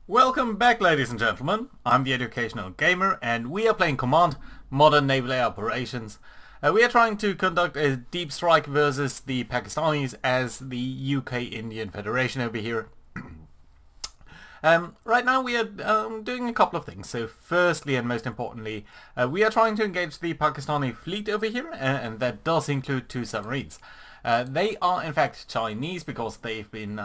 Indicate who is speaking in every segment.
Speaker 1: Welcome back, ladies and gentlemen. I'm the Educational Gamer and we are playing Command Modern Naval Operations. We are trying to conduct a deep strike versus the Pakistanis as the UK Indian Federation over here. Right now we are doing a couple of things. So firstly and most importantly, we are trying to engage the Pakistani fleet over here, and that does include 2 submarines. They are in fact Chinese because they've been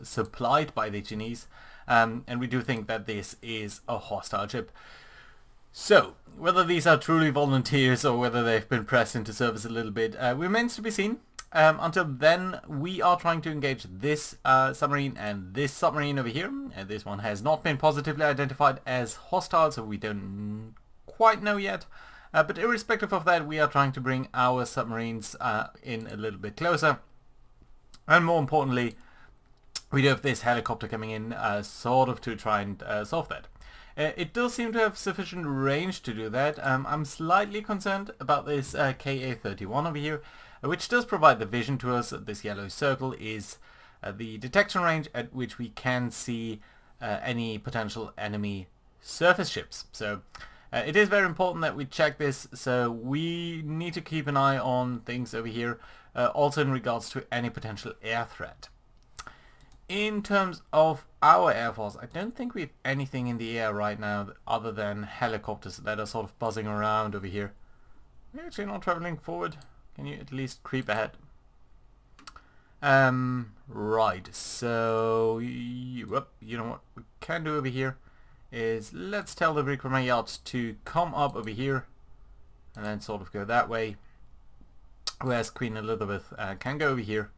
Speaker 1: supplied by the Chinese. And we do think that this is a hostile ship. So, whether these are truly volunteers or whether they've been pressed into service a little bit remains to be seen. Until then, we are trying to engage this submarine and this submarine over here. This one has not been positively identified as hostile, so we don't quite know yet. But irrespective of that, we are trying to bring our submarines in a little bit closer. And more importantly, we do have this helicopter coming in sort of to try and solve that. It does seem to have sufficient range to do that. I'm slightly concerned about this KA-31 over here, which does provide the vision to us. This yellow circle is the detection range at which we can see any potential enemy surface ships. So it is very important that we check this, so we need to keep an eye on things over here, also in regards to any potential air threat. In terms of our Air Force, I don't think we have anything in the air right now other than helicopters that are sort of buzzing around over here. We're actually not traveling forward. Can you at least creep ahead? Right, so you know what we can do over here is let's tell the recruitment yacht to come up over here and then sort of go that way, whereas Queen Elizabeth can go over here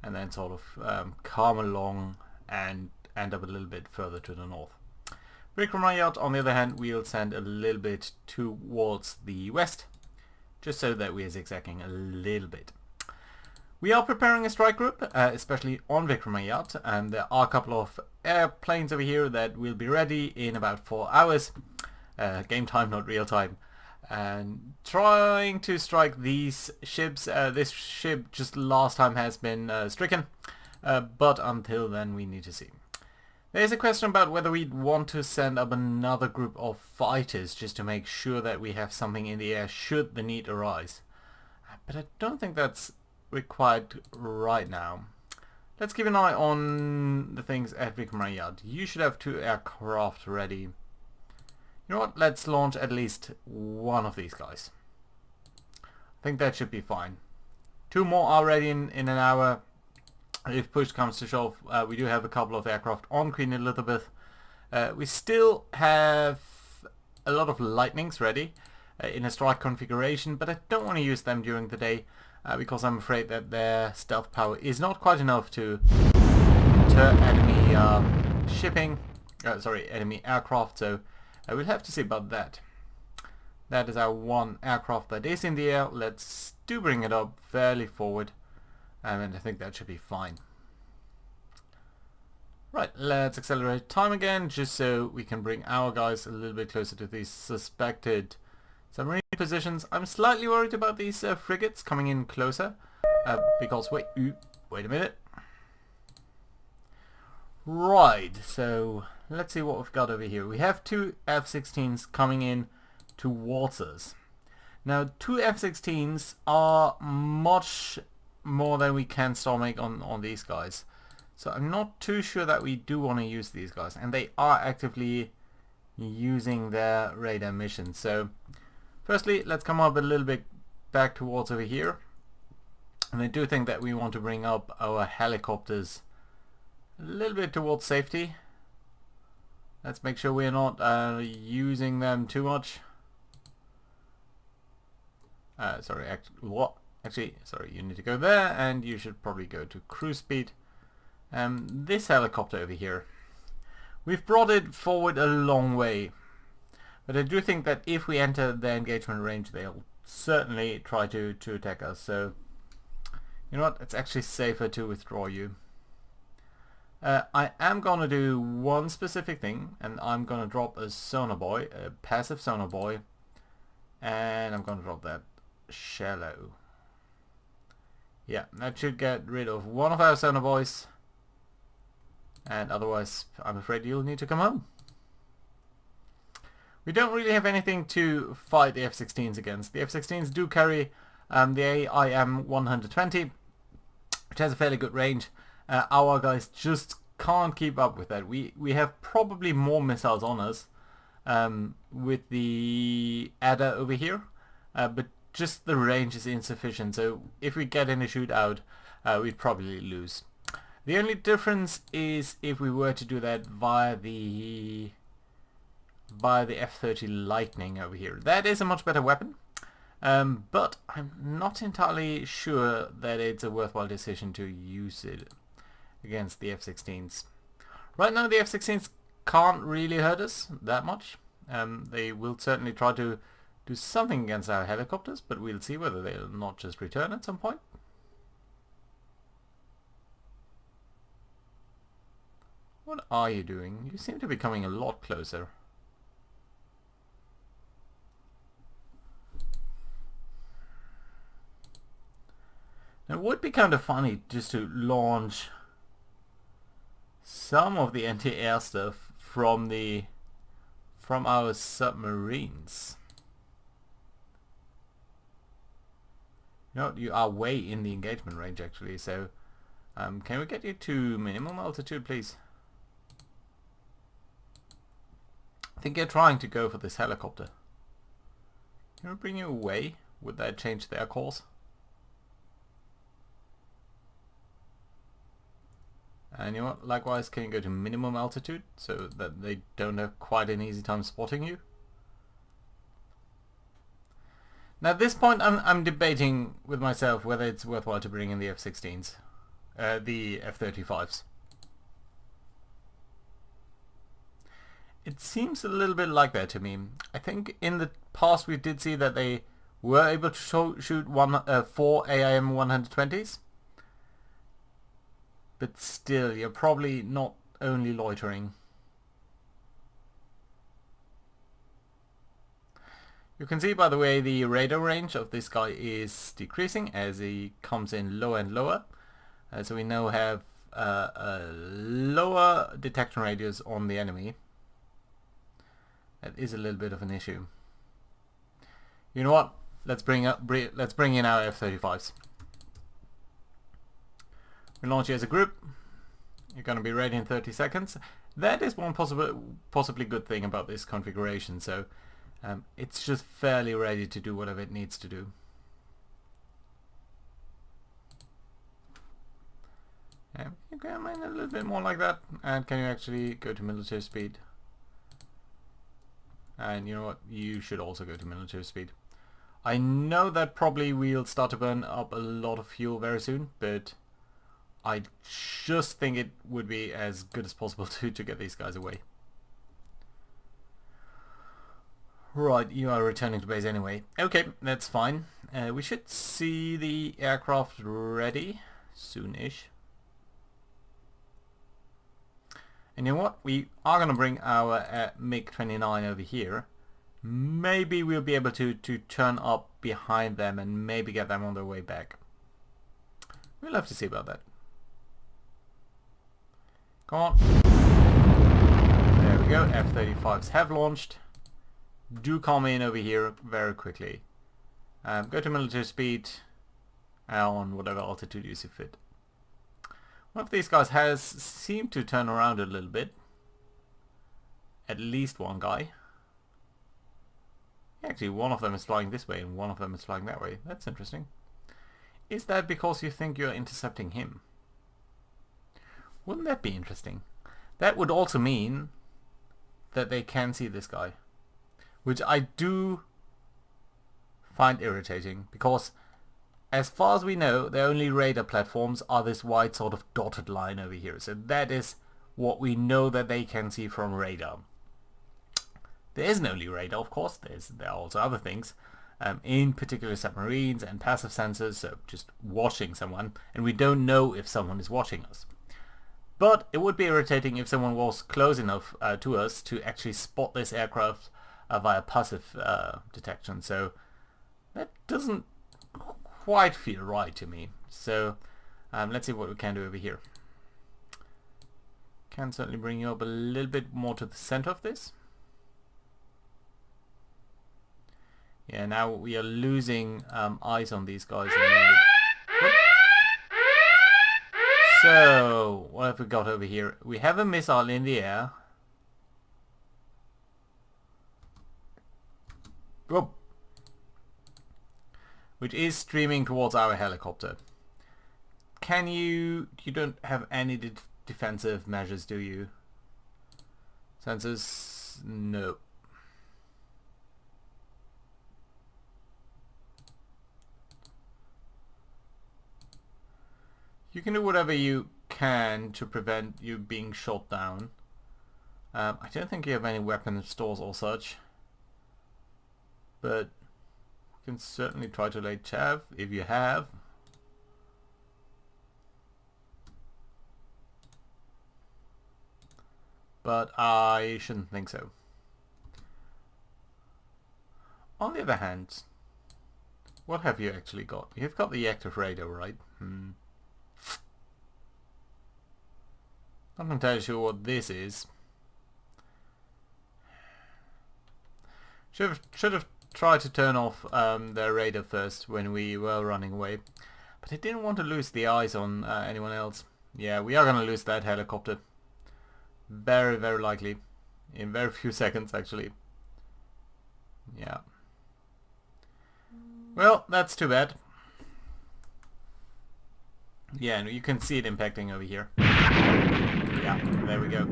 Speaker 1: and then sort of come along and end up a little bit further to the north. Recruitment yacht, on the other hand, we'll send a little bit towards the west, just so that we are zigzagging a little bit. We are preparing a strike group, especially on Vikram yacht, and there are a couple of airplanes over here that will be ready in about 4 hours. Game time, not real time. And trying to strike these ships. This ship just last time has been stricken, but until then we need to see. There's a question about whether we'd want to send up another group of fighters just to make sure that we have something in the air should the need arise. But I don't think that's required right now. Let's keep an eye on the things at Vikram Yard. You should have 2 aircraft ready. You know what, let's launch at least one of these guys. I think that should be fine. 2 more are ready in an hour. If push comes to shove, we do have a couple of aircraft on Queen Elizabeth. We still have a lot of lightnings ready in a strike configuration, but I don't want to use them during the day because I'm afraid that their stealth power is not quite enough to deter enemy enemy aircraft, so we'll have to see about that. That is our 1 aircraft that is in the air. Let's bring it up fairly forward, and I think that should be fine. Right, let's accelerate time again, just so we can bring our guys a little bit closer to these suspected submarine positions. I'm slightly worried about these frigates coming in closer, because wait a minute. Right, so let's see what we've got over here. We have 2 F-16s coming in towards us. Now, 2 F-16s are much more than we can stomach on these guys. So I'm not too sure that we do want to use these guys. And they are actively using their radar mission. So, firstly, let's come up a little bit back towards over here. And I do think that we want to bring up our helicopters a little bit towards safety. Let's make sure we're not using them too much. Sorry, you need to go there, and you should probably go to cruise speed. This helicopter over here, we've brought it forward a long way, but I do think that if we enter their engagement range, they'll certainly try to attack us. So, you know what, it's actually safer to withdraw you. I am going to do one specific thing, and I'm going to drop a sonar buoy, a passive sonar buoy, and I'm going to drop that shallow. Yeah, that should get rid of one of our sonar buoys. and otherwise I'm afraid you'll need to come home. We don't really have anything to fight the F-16s against. The F-16s do carry the AIM 120, which has a fairly good range. Our guys just can't keep up with that. We have probably more missiles on us with the Adder over here, but just the range is insufficient. So if we get in a shootout, we'd probably lose. The only difference is if we were to do that via the F-30 Lightning over here. That is a much better weapon, but I'm not entirely sure that it's a worthwhile decision to use it against the F-16s. Right now the F-16s can't really hurt us that much. They will certainly try to do something against our helicopters, but we'll see whether they'll not just return at some point. What are you doing? You seem to be coming a lot closer. Now, it would be kind of funny just to launch some of the anti-air stuff from our submarines. You know, you are way in the engagement range actually, so can we get you to minimum altitude, please? I think you're trying to go for this helicopter. Can we bring you away? Would that change their course? And you know what, likewise, can you go to minimum altitude so that they don't have quite an easy time spotting you? Now at this point I'm debating with myself whether it's worthwhile to bring in the F-16s, the F-35s. It seems a little bit like that to me. I think in the past we did see that they were able to shoot 4 AIM 120s. But still, you're probably not only loitering. You can see, by the way, the radar range of this guy is decreasing as he comes in lower and lower. So we now have a lower detection radius on the enemy. That is a little bit of an issue. You know what? Let's bring in our F-35s. We launch you as a group. You're going to be ready in 30 seconds. That is one possibly good thing about this configuration. So it's just fairly ready to do whatever it needs to do. You can mine a little bit more like that. And can you actually go to military speed? And you know what? You should also go to military speed. I know that probably we'll start to burn up a lot of fuel very soon, but I just think it would be as good as possible to get these guys away. Right, you are returning to base anyway. Okay, that's fine. We should see the aircraft ready soon-ish. And you know what? We are going to bring our MiG-29 over here. Maybe we'll be able to turn up behind them and maybe get them on their way back. We'll have to see about that. Come on. There we go. F-35s have launched. Do come in over here very quickly. Go to military speed on whatever altitude you see fit. One of these guys has seemed to turn around a little bit. At least one guy. Actually, one of them is flying this way and one of them is flying that way. That's interesting. Is that because you think you're intercepting him? Wouldn't that be interesting? That would also mean that they can see this guy. Which I do find irritating, because as far as we know, the only radar platforms are this white sort of dotted line over here. So that is what we know that they can see from radar. There isn't only radar, of course. There are also other things, in particular submarines and passive sensors, so just watching someone, and we don't know if someone is watching us. But it would be irritating if someone was close enough to us to actually spot this aircraft via passive detection. So that doesn't quite feel right to me. So let's see what we can do over here. Can certainly bring you up a little bit more to the center of this. Yeah, now we are losing eyes on these guys. So, what have we got over here? We have a missile in the air. Whoop. Which is streaming towards our helicopter. Can you don't have any defensive measures, do you? Sensors? No. You can do whatever you can to prevent you being shot down. I don't think you have any weapon stores or such. But you can certainly try to lay chav if you have. But I shouldn't think so. On the other hand, what have you actually got? You've got the active radar, right? I'm not entirely sure what this is. Should have tried to turn off their radar first when we were running away. But I didn't want to lose the eyes on anyone else. Yeah, we are going to lose that helicopter. Very, very likely. In very few seconds, actually. Yeah. Well, that's too bad. Yeah, and you can see it impacting over here. Yeah, there we go.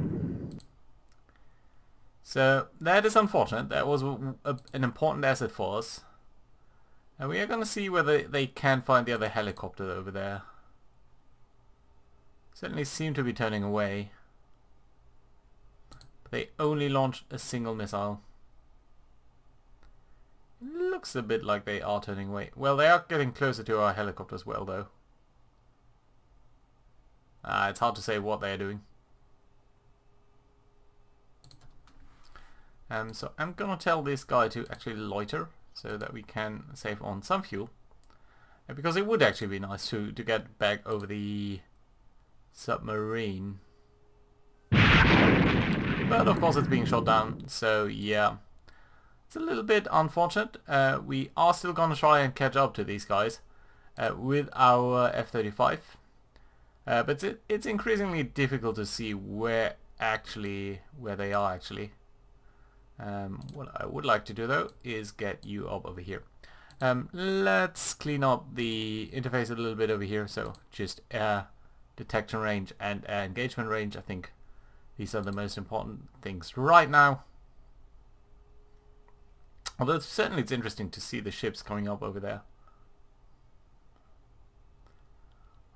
Speaker 1: So, that is unfortunate. That was an important asset for us. And we are going to see whether they can find the other helicopter over there. Certainly seem to be turning away. But they only launched a single missile. Looks a bit like they are turning away. Well, they are getting closer to our helicopter as well, though. It's hard to say what they are doing. So I'm gonna tell this guy to actually loiter so that we can save on some fuel. Because it would actually be nice to get back over the submarine. But of course it's being shot down, so yeah. It's a little bit unfortunate. We are still gonna try and catch up to these guys with our F-35. But it's increasingly difficult to see where they are actually. What I would like to do though is get you up over here. Let's clean up the interface a little bit over here. So just air detection range and air engagement range. I think these are the most important things right now. Although certainly it's interesting to see the ships coming up over there.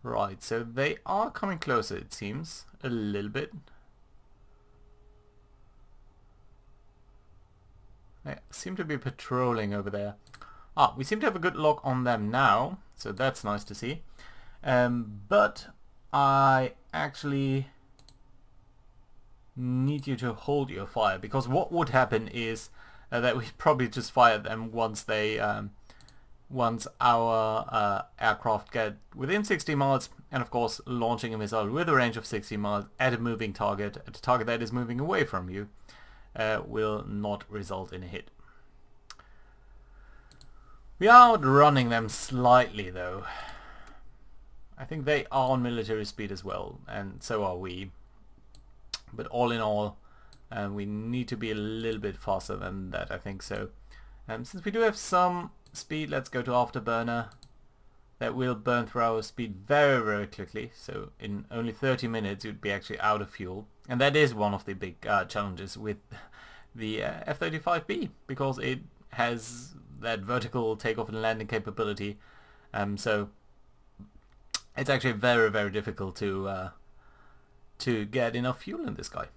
Speaker 1: Right, so they are coming closer, it seems, a little bit. They seem to be patrolling over there. We seem to have a good lock on them now, so that's nice to see. But I actually need you to hold your fire, because what would happen is that we probably just fire them once they once our aircraft get within 60 miles, and of course launching a missile with a range of 60 miles at a moving target, at a target that is moving away from you, will not result in a hit. We are outrunning them slightly though. I think they are on military speed as well, and so are we. But all in all, we need to be a little bit faster than that, I think so. Since we do have some speed, let's go to afterburner. That will burn through our speed very, very quickly. So in only 30 minutes you'd be actually out of fuel. And that is one of the big challenges with the F-35B, because it has that vertical takeoff and landing capability. So it's actually very, very difficult to get enough fuel in this guy.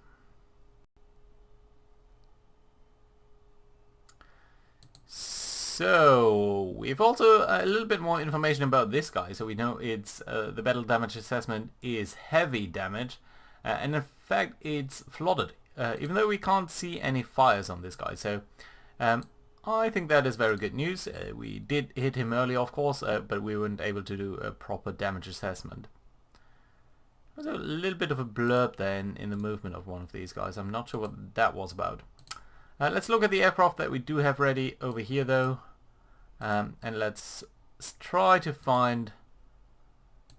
Speaker 1: So we've also a little bit more information about this guy. So we know it's the battle damage assessment is heavy damage, and in fact it's flooded, even though we can't see any fires on this guy. So I think that is very good news. We did hit him early, of course, but we weren't able to do a proper damage assessment. There's a little bit of a blurb there in the movement of one of these guys. I'm not sure what that was about. Let's look at the aircraft that we do have ready over here though. And let's try to find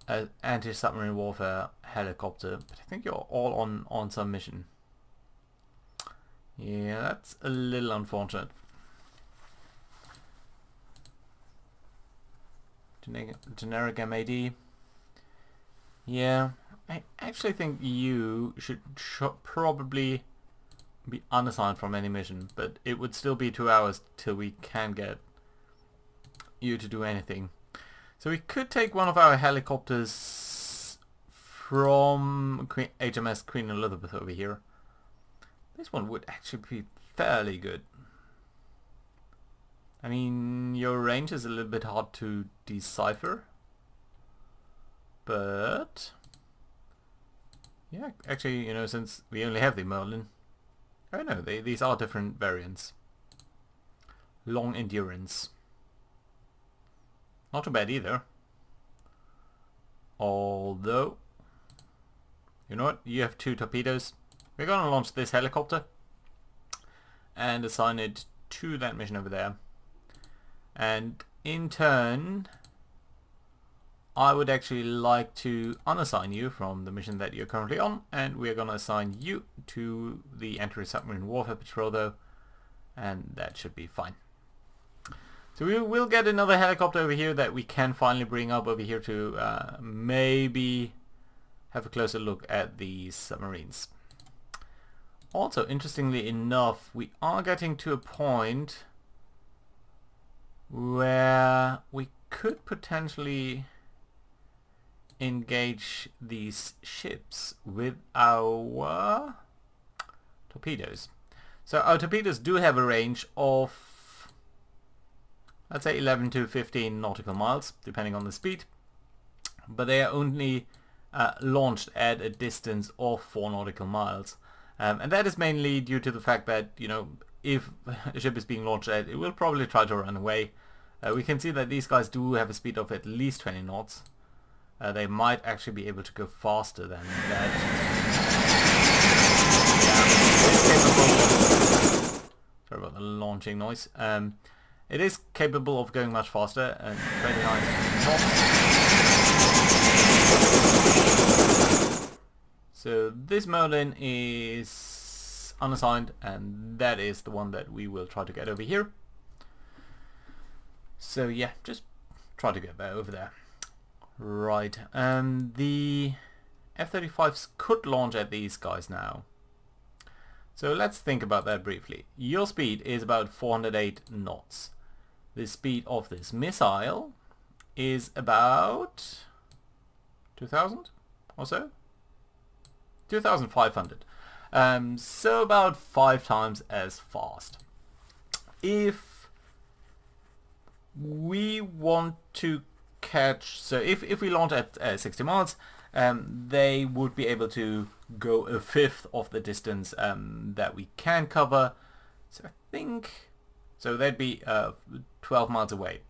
Speaker 1: an anti-submarine warfare helicopter. But I think you're all on some mission. Yeah, that's a little unfortunate. Generic MAD. Yeah, I actually think you should probably be unassigned from any mission, but it would still be 2 hours till we can get you to do anything. So we could take one of our helicopters from HMS Queen Elizabeth over here. This one would actually be fairly good. I mean, your range is a little bit hard to decipher. But yeah, actually, you know, since we only have the Merlin, oh no, these are different variants. Long endurance, not too bad either. Although, you know what? You have 2 torpedoes. We're gonna launch this helicopter and assign it to that mission over there. And in turn, I would actually like to unassign you from the mission that you're currently on, and we're going to assign you to the anti-submarine warfare patrol though, and that should be fine. So we will get another helicopter over here that we can finally bring up over here to maybe have a closer look at these submarines. Also, interestingly enough, we are getting to a point where we could potentially engage these ships with our torpedoes. So our torpedoes do have a range of, let's say, 11 to 15 nautical miles, depending on the speed, but they are only launched at a distance of 4 nautical miles. And that is mainly due to the fact that, you know, if a ship is being launched at, it will probably try to run away. We can see that these guys do have a speed of at least 20 knots. They might actually be able to go faster than that. Yeah, it's capable of, sorry about the launching noise. It is capable of going much faster, and 29 knots. So this Merlin is unassigned, and that is the one that we will try to get over here. So yeah, just try to get that over there. Right, the F-35s could launch at these guys now. So let's think about that briefly. Your speed is about 408 knots. The speed of this missile is about 2,000 or so? 2,500. So about 5 times as fast. If we want to catch, so if we launch at 60 miles, they would be able to go a fifth of the distance that we can cover. So I think, so they'd be 12 miles away.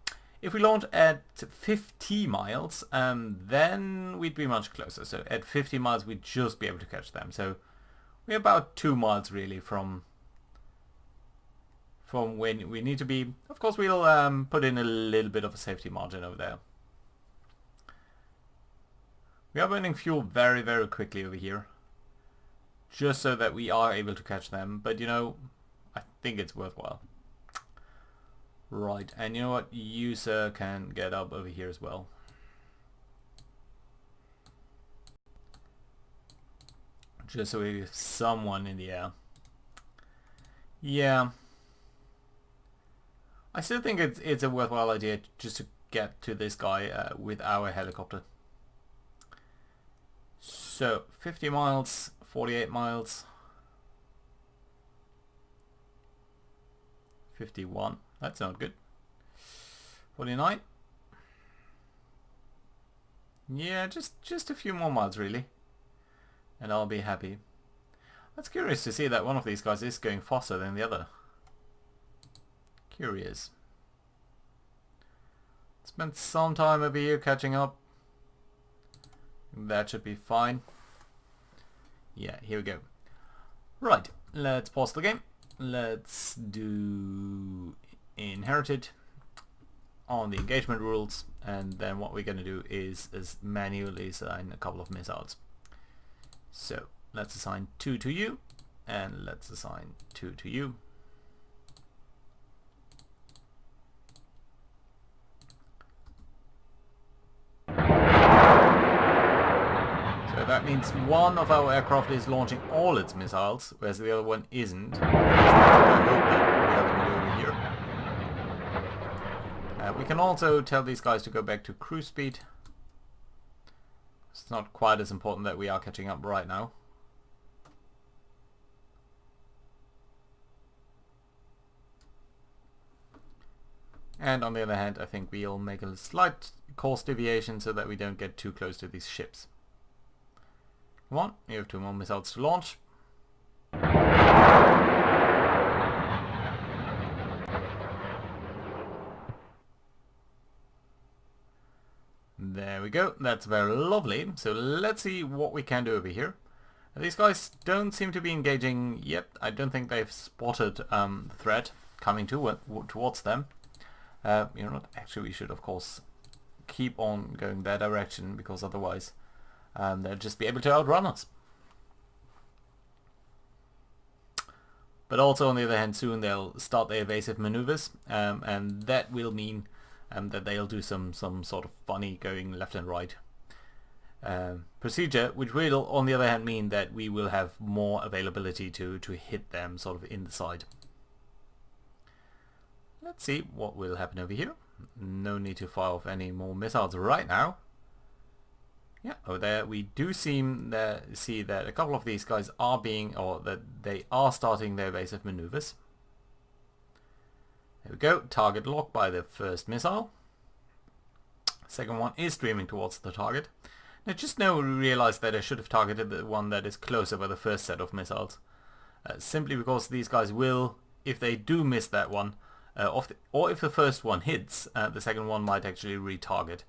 Speaker 1: If we launch at 50 miles, then we'd be much closer. So at 50 miles, we'd just be able to catch them. So we're about 2 miles really from when we need to be. Of course, we'll put in a little bit of a safety margin over there. We are burning fuel very, very quickly over here, just so that we are able to catch them. But you know, I think it's worthwhile. Right, and you know what? You, sir, can get up over here as well. Just so we have someone in the air. Yeah. I still think it's a worthwhile idea just to get to this guy with our helicopter. So 50 miles, 48 miles, 51. That's not good. 49. Yeah, just a few more miles really, and I'll be happy. That's curious to see that one of these guys is going faster than the other. Curious. Spent some time over here catching up. That should be fine. Yeah, here we go. Right, let's pause the game. Let's do inherited on the engagement rules, and then what we're going to do is manually assign a couple of missiles. So let's assign 2 to you, and let's assign 2 to you. So that means one of our aircraft is launching all its missiles, whereas the other one isn't. That's what I hope that we are going to do over here. We can also tell these guys to go back to cruise speed. It's not quite as important that we are catching up right now. And on the other hand, I think we'll make a slight course deviation so that we don't get too close to these ships. Come on, you have 2 more missiles to launch. There we go, that's very lovely. So let's see what we can do over here. These guys don't seem to be engaging yet. I don't think they've spotted the threat coming towards them. You know what, actually we should of course keep on going that direction, because otherwise they'll just be able to outrun us. But also on the other hand, soon they'll start their evasive maneuvers, and that will mean that they'll do some sort of funny going left and right procedure, which will on the other hand mean that we will have more availability to hit them sort of in the side. Let's see what will happen over here. No need to fire off any more missiles right now. Yeah, over there we do see that a couple of these guys are that they are starting their evasive maneuvers. There we go, target locked by the first missile. Second one is streaming towards the target. Now just now we realized that I should have targeted the one that is closer by the first set of missiles. Simply because these guys will, if they do miss that one, or if the first one hits, the second one might actually retarget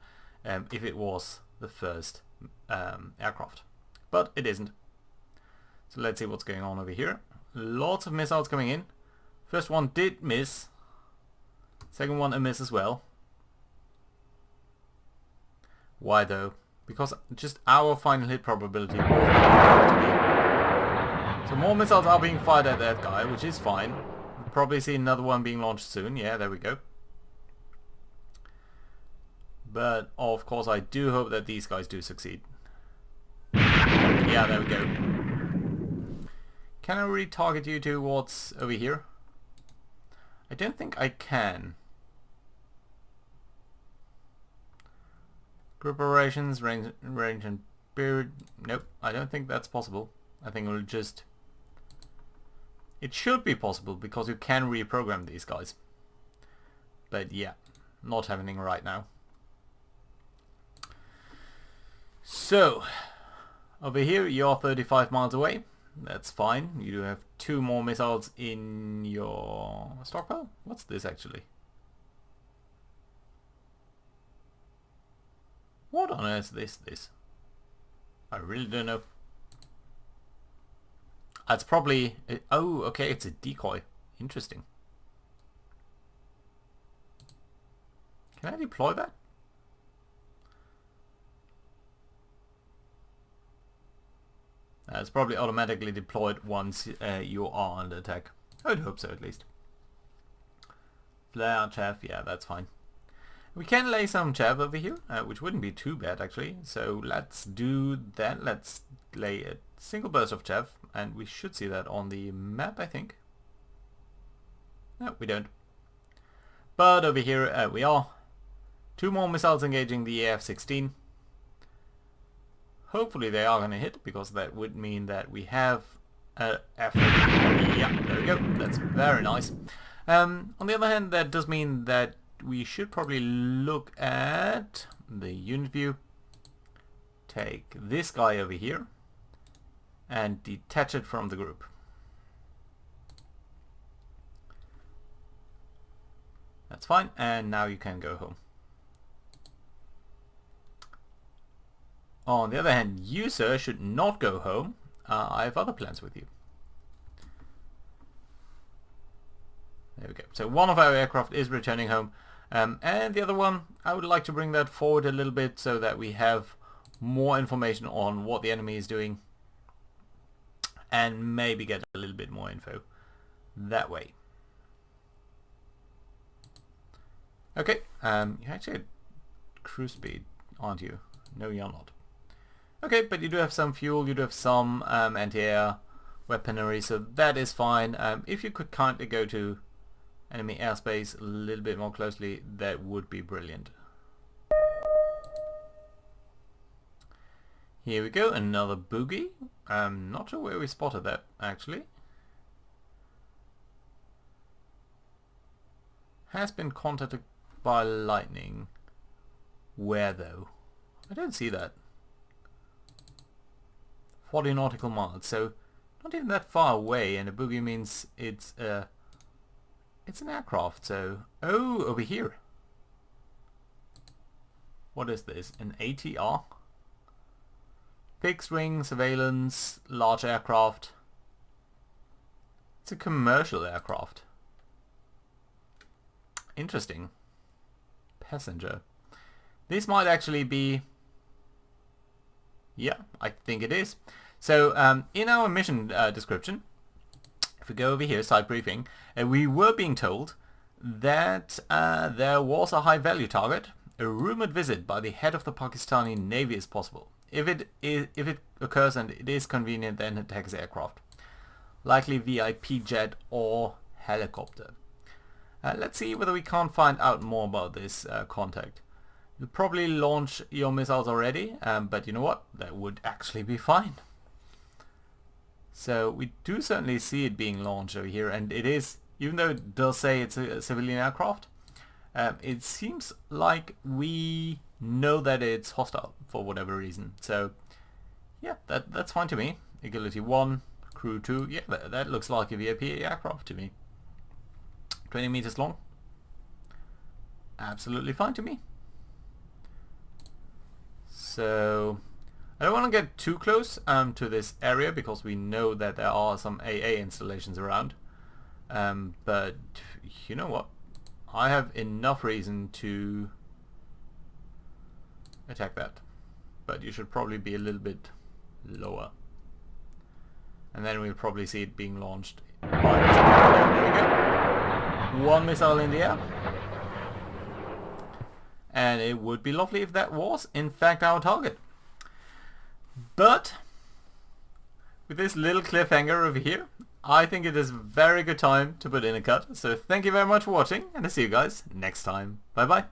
Speaker 1: if it was the first aircraft. But it isn't. So let's see what's going on over here. Lots of missiles coming in. First one did miss. Second one a miss as well. Why though? Because just our final hit probability wasn't where it to be. So more missiles are being fired at that guy, which is fine. We'll probably see another one being launched soon. Yeah, there we go. But of course I do hope that these guys do succeed. Yeah, there we go. Can I retarget you towards over here? I don't think I can. Group operations, range and period. Nope, I don't think that's possible. I think we'll just... It should be possible because you can reprogram these guys. But yeah, not happening right now. So, over here you're 35 miles away. That's fine. You do have 2 more missiles in your stockpile. What's this actually? What on earth is this? I really don't know. It's probably... oh, okay, it's a decoy. Interesting. Can I deploy that? It's probably automatically deployed once you are under attack. I'd hope so, at least. Flare, chaff, yeah, that's fine. We can lay some chaff over here, which wouldn't be too bad actually. So let's do that. Let's lay a single burst of chaff, and we should see that on the map, I think. No, we don't. But over here we are. 2 more missiles engaging the AF-16. Hopefully they are going to hit, because that would mean that we have F. Yeah, there we go. That's very nice. On the other hand, that does mean that we should probably look at the unit view, take this guy over here, and detach it from the group. That's fine, and now you can go home. On the other hand, you, sir, should not go home. I have other plans with you. There we go. So one of our aircraft is returning home, and the other one, I would like to bring that forward a little bit so that we have more information on what the enemy is doing, and maybe get a little bit more info that way. Okay, you're actually at cruise speed, aren't you? No, you're not. Okay, but you do have some fuel, you do have some anti-air weaponry, so that is fine. If you could kindly go to enemy airspace a little bit more closely, that would be brilliant. Here we go, another boogie. I'm not sure where we spotted that, actually. Has been contacted by lightning. Where though? I don't see that. 40 nautical miles, so not even that far away, and a boogie means it's an aircraft, so... Oh, over here. What is this? An ATR? Fixed wing, surveillance, large aircraft. It's a commercial aircraft. Interesting. Passenger. This might actually be... Yeah, I think it is. So in our mission description, if we go over here, side briefing, we were being told that there was a high value target. A rumored visit by the head of the Pakistani Navy is possible. If it occurs and it is convenient, then attack his aircraft. Likely VIP jet or helicopter. Let's see whether we can't find out more about this contact. You'll probably launch your missiles already, but you know what? That would actually be fine. So we do certainly see it being launched over here, and it is, even though it does say it's a civilian aircraft, it seems like we know that it's hostile for whatever reason. So yeah, that's fine to me. Agility 1, crew 2, yeah, that looks like a VIP aircraft to me. 20 meters long. Absolutely fine to me. So I don't want to get too close to this area because we know that there are some AA installations around. But you know what? I have enough reason to attack that. But you should probably be a little bit lower. And then we'll probably see it being launched. There we go. One missile in the air. And it would be lovely if that was, in fact, our target. But with this little cliffhanger over here, I think it is a very good time to put in a cut. So thank you very much for watching, and I'll see you guys next time. Bye bye.